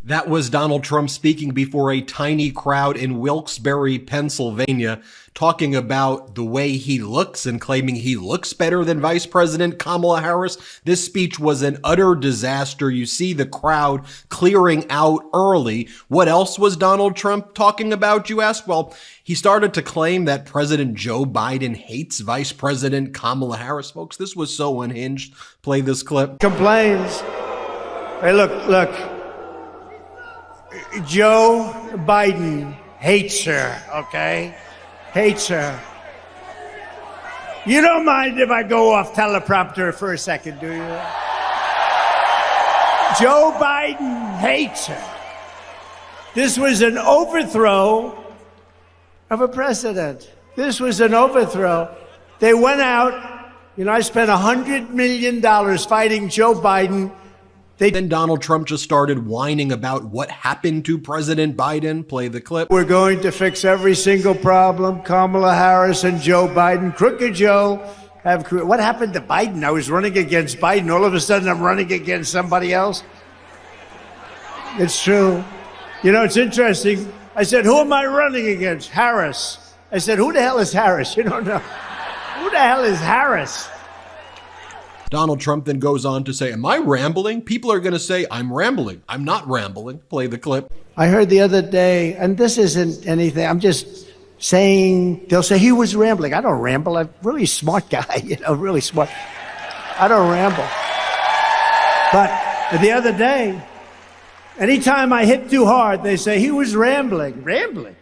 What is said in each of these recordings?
That was Donald Trump speaking before a tiny crowd in Wilkes-Barre, Pennsylvania, talking about the way he looks and claiming he looks better than Vice President Kamala Harris. This speech was an utter disaster. You see the crowd clearing out early. What else was Donald Trump talking about, you ask? Well, he started to claim that President Joe Biden hates Vice President Kamala Harris. Folks, this was so unhinged. Play this clip. Complains. Hey, look. Joe Biden hates her, okay? Hates her. You don't mind if I go off teleprompter for a second, do you? Joe Biden hates her. This was an overthrow of a president. This was an overthrow. They went out, I spent $100 million fighting Joe Biden. Then Donald Trump just started whining about what happened to President Biden. Play the clip. We're going to fix every single problem. Kamala Harris and Joe Biden. Crooked Joe. What happened to Biden? I was running against Biden. All of a sudden, I'm running against somebody else. It's true. It's interesting. I said, who am I running against? Harris. I said, who the hell is Harris? You don't know. Who the hell is Harris? Donald Trump then goes on to say, am I rambling? People are going to say I'm rambling. I'm not rambling. Play the clip. I heard the other day, and this isn't anything, I'm just saying, they'll say he was rambling. I don't ramble. I'm a really smart guy, really smart. I don't ramble. But the other day, anytime I hit too hard, they say he was rambling. Rambling?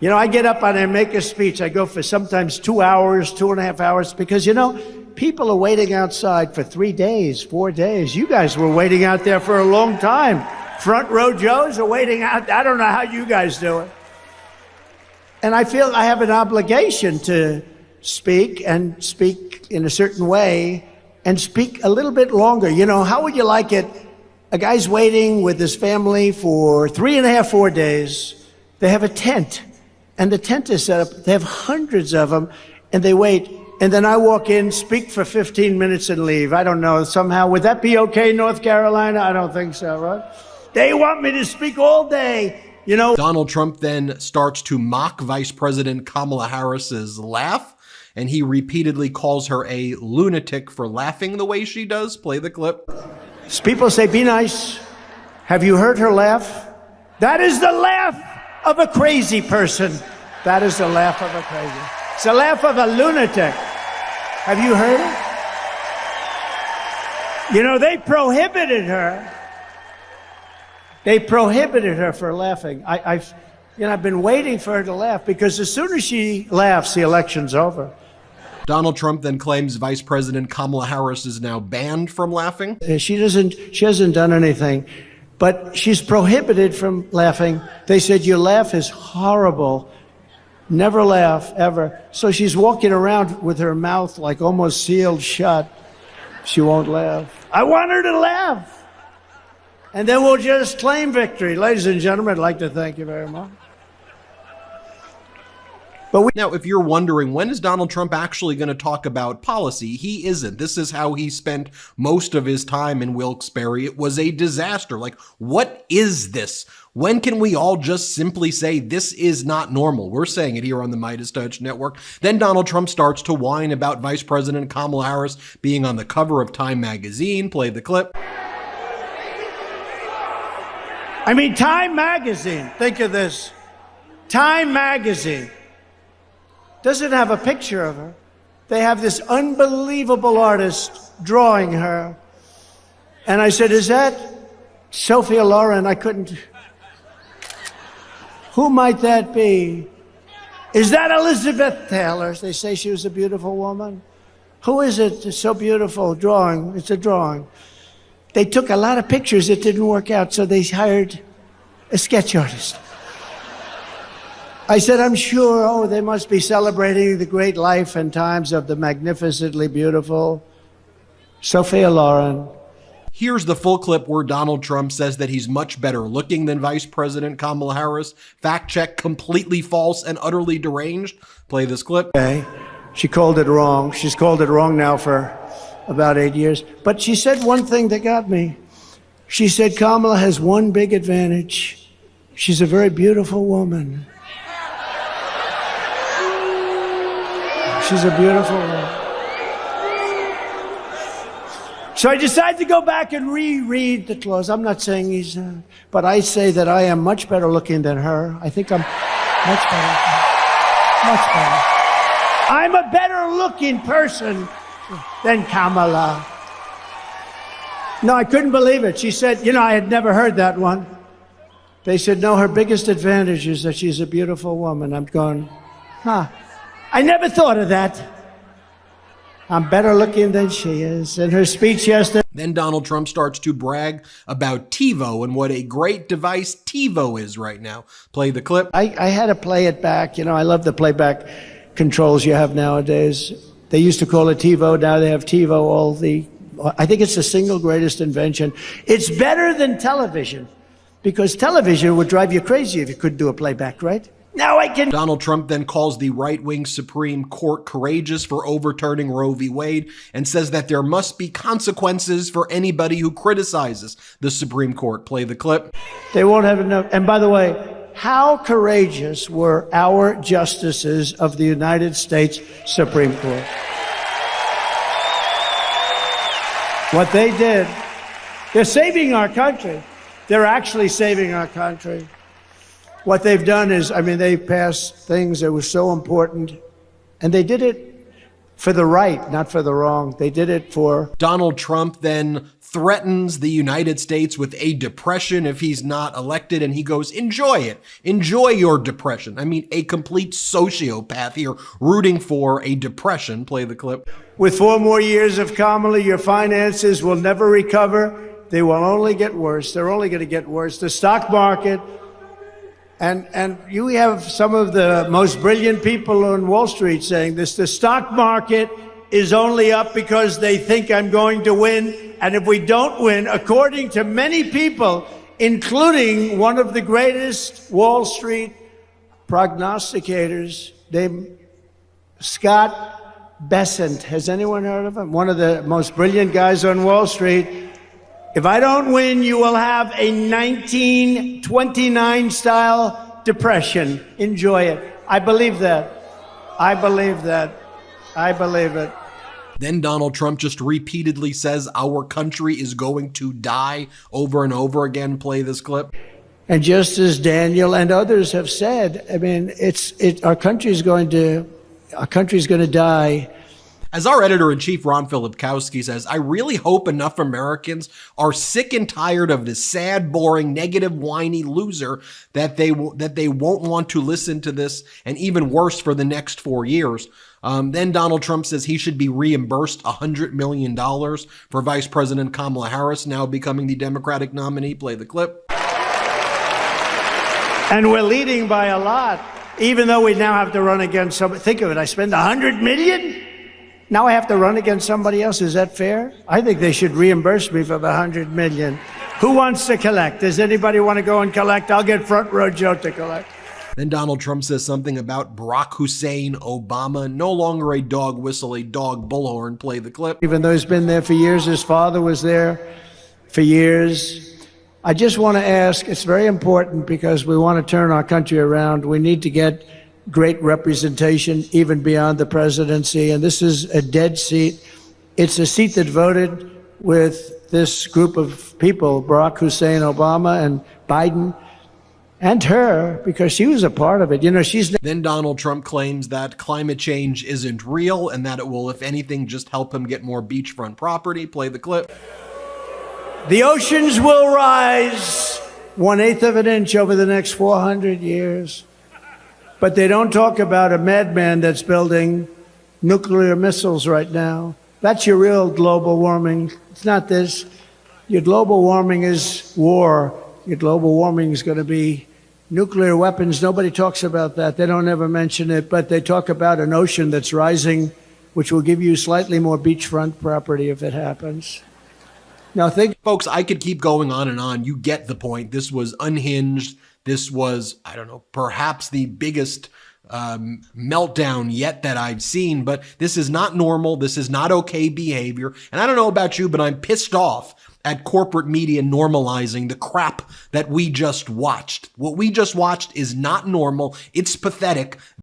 I get up and I make a speech. I go for sometimes 2 hours, 2.5 hours, because, people are waiting outside for 3 days, 4 days. You guys were waiting out there for a long time. Front row Joes are waiting out. I don't know how you guys do it. And I feel I have an obligation to speak and speak in a certain way and speak a little bit longer. How would you like it? A guy's waiting with his family for 3.5, 4 days. They have a tent, and the tent is set up. They have hundreds of them, and they wait. And then I walk in, speak for 15 minutes and leave. I don't know, somehow. Would that be okay, North Carolina? I don't think so, right? They want me to speak all day, Donald Trump then starts to mock Vice President Kamala Harris's laugh, and he repeatedly calls her a lunatic for laughing the way she does. Play the clip. People say, be nice. Have you heard her laugh? That is the laugh of a crazy person. That is the laugh of a crazy. It's the laugh of a lunatic. Have you heard it? They prohibited her. They prohibited her for laughing. I've been waiting for her to laugh because as soon as she laughs, the election's over. Donald Trump then claims Vice President Kamala Harris is now banned from laughing. She hasn't done anything, but she's prohibited from laughing. They said, your laugh is horrible. Never laugh, ever. So she's walking around with her mouth like almost sealed shut. She won't laugh. I want her to laugh. And then we'll just claim victory. Ladies and gentlemen, I'd like to thank you very much. Now, if you're wondering, when is Donald Trump actually going to talk about policy? He isn't. This is how he spent most of his time in Wilkes-Barre. It was a disaster. What is this? When can we all just simply say this is not normal? We're saying it here on the MeidasTouch Network. Then Donald Trump starts to whine about Vice President Kamala Harris being on the cover of Time magazine. Play the clip. Time magazine. Think of this. Time magazine doesn't have a picture of her. They have this unbelievable artist drawing her. And I said, is that Sophia Loren? I couldn't. Who might that be? Is that Elizabeth Taylor? They say she was a beautiful woman. Who is it? It's so beautiful. Drawing. It's a drawing. They took a lot of pictures. It didn't work out, so they hired a sketch artist. I said, I'm sure, they must be celebrating the great life and times of the magnificently beautiful Sophia Loren. Here's the full clip where Donald Trump says that he's much better looking than Vice President Kamala Harris. Fact check, completely false and utterly deranged. Play this clip. Okay. She called it wrong. She's called it wrong now for about 8 years. But she said one thing that got me. She said, Kamala has one big advantage. She's a very beautiful woman. She's a beautiful woman. So I decided to go back and reread the clause. I'm not saying he's, but I say that I am much better looking than her. I think I'm much better. Much better. I'm a better looking person than Kamala. No, I couldn't believe it. She said, you know, I had never heard that one. They said, no, her biggest advantage is that she's a beautiful woman. I'm going, huh. I never thought of that. I'm better looking than she is. In her speech yesterday. Then Donald Trump starts to brag about TiVo and what a great device TiVo is right now. Play the clip. I had to play it back. You know, I love the playback controls you have nowadays. They used to call it TiVo. Now they have TiVo. I think it's the single greatest invention. It's better than television because television would drive you crazy if you couldn't do a playback, right? Now I can. Donald Trump then calls the right-wing Supreme Court courageous for overturning Roe v. Wade and says that there must be consequences for anybody who criticizes the Supreme Court. Play the clip. They won't have enough. And by the way, how courageous were our justices of the United States Supreme Court? What they did, they're saving our country. They're actually saving our country. What they've done is, I mean, they passed things that were so important, and they did it for the right, not for the wrong. They did it for... Donald Trump then threatens the United States with a depression if he's not elected, and he goes, enjoy it. Enjoy your depression. I mean, a complete sociopath here rooting for a depression. Play the clip. With 4 more years of Kamala, your finances will never recover. They will only get worse. They're only going to get worse. The stock market... And you have some of the most brilliant people on Wall Street saying this. The stock market is only up because they think I'm going to win. And if we don't win, according to many people, including one of the greatest Wall Street prognosticators named Scott Bessent. Has anyone heard of him? One of the most brilliant guys on Wall Street. If I don't win, you will have a 1929 style depression. Enjoy it. I believe that. I believe that. I believe it. Then Donald Trump just repeatedly says our country is going to die over and over again. Play this clip. And just as Daniel and others have said, I mean, our country's going to die. As our editor-in-chief, Ron Filipkowski, says, I really hope enough Americans are sick and tired of this sad, boring, negative, whiny loser that they won't want to listen to this, and even worse, for the next 4 years. Then Donald Trump says he should be reimbursed $100 million for Vice President Kamala Harris now becoming the Democratic nominee. Play the clip. And we're leading by a lot, even though we now have to run against somebody. Think of it, I spend $100 million? Now I have to run against somebody else. Is that fair? I think they should reimburse me for the $100 million. Who wants to collect? Does anybody want to go and collect? I'll get Front Row Joe to collect. Then Donald Trump says something about Barack Hussein Obama, no longer a dog whistle, a dog bullhorn. Play the clip. Even though he's been there for years, his father was there for years. I just want to ask, it's very important because we want to turn our country around. We need to get great representation even beyond the presidency, and this is a dead seat. It's a seat that voted with this group of people, Barack Hussein Obama and Biden, and her, because she was a part of it. You know, she's... Then Donald Trump claims that climate change isn't real and that it will, if anything, just help him get more beachfront property. Play the clip. The oceans will rise 1/8 of an inch over the next 400 years. But they don't talk about a madman that's building nuclear missiles right now. That's your real global warming. It's not this. Your global warming is war. Your global warming is going to be nuclear weapons. Nobody talks about that. They don't ever mention it, but they talk about an ocean that's rising, which will give you slightly more beachfront property if it happens. Now think... Folks, I could keep going on and on. You get the point. This was unhinged. This was, I don't know, perhaps the biggest meltdown yet that I've seen, but this is not normal. This is not okay behavior. And I don't know about you, but I'm pissed off at corporate media normalizing the crap that we just watched. What we just watched is not normal. It's pathetic.